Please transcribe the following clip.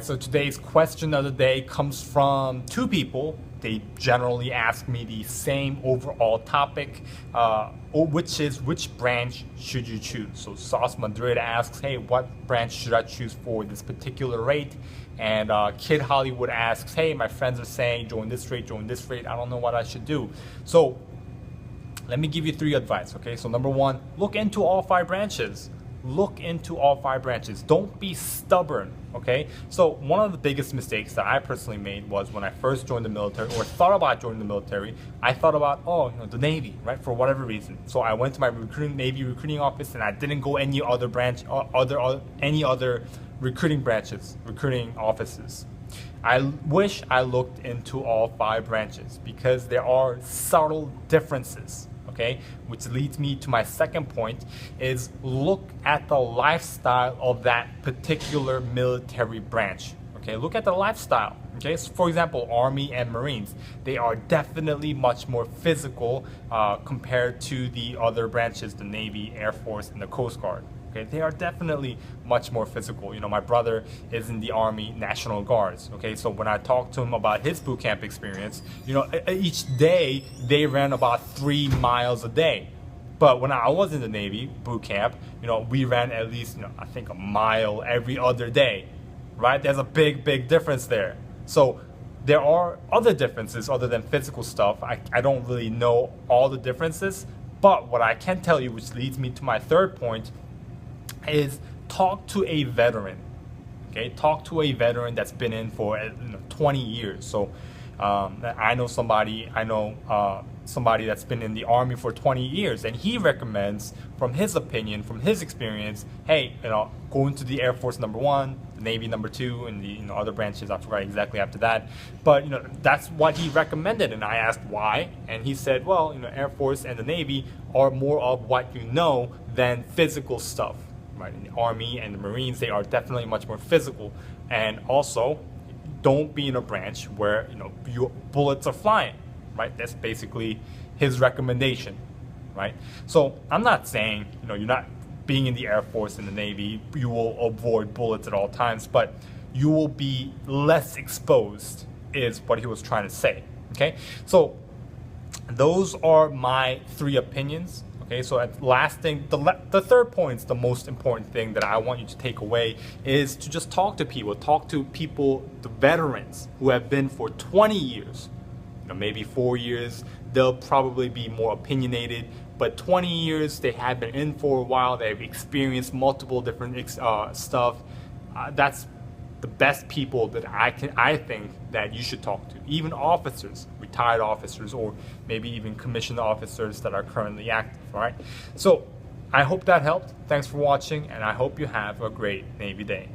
right, so today's question of the day comes from two people. They generally ask me the same overall topic, which is which branch should you choose? So Sauce Madrid asks, hey, what branch should I choose for this particular rate? And Kid Hollywood asks, hey, my friends are saying join this rate, I don't know what I should do. So let me give you 3 advice, okay? So number 1, look into all 5 branches. Look into all 5 branches. Don't be stubborn, okay? So one of the biggest mistakes that I personally made was when I first joined the military or thought about joining the military, I thought about, the Navy, right? For whatever reason. So I went to my Navy recruiting office and I didn't go any other branch, any other recruiting offices. I wish I looked into all 5 branches because there are subtle differences. Okay, which leads me to my second point is look at the lifestyle of that particular military branch. Okay, look at the lifestyle. Okay, so for example, Army and Marines, they are definitely much more physical compared to the other branches, the Navy, Air Force, and the Coast Guard. Okay, they are definitely much more physical. My brother is in the Army National Guards. Okay, so when I talked to him about his boot camp experience, each day they ran about 3 miles a day. But when I was in the Navy boot camp, we ran at least, I think a mile every other day, right? There's a big difference there. So there are other differences other than physical stuff. I don't really know all the differences, but what I can tell you, which leads me to my third point, is talk to a veteran. Okay, talk to a veteran that's been in for 20 years. So I know somebody that's been in the Army for 20 years, and he recommends, from his opinion, from his experience, hey, go into the Air Force number 1, the Navy number 2, and the other branches. I forgot exactly after that, but that's what he recommended. And I asked why, and he said, well, Air Force and the Navy are more of what you know than physical stuff. Right? In the Army and the Marines, they are definitely much more physical, and also don't be in a branch where your bullets are flying. Right? That's basically his recommendation. Right? So I'm not saying you're not being in the Air Force and the Navy, you will avoid bullets at all times, but you will be less exposed, is what he was trying to say. Okay, so those are my 3 opinions. Okay, so last thing, the third point is the most important thing that I want you to take away, is to just talk to people, the veterans who have been for 20 years, maybe 4 years, they'll probably be more opinionated, but 20 years, they have been in for a while, they've experienced multiple different stuff. That's the best people that I think that you should talk to. Even officers, retired officers, or maybe even commissioned officers that are currently active. All right. So I hope that helped. Thanks for watching, and I hope you have a great Navy day.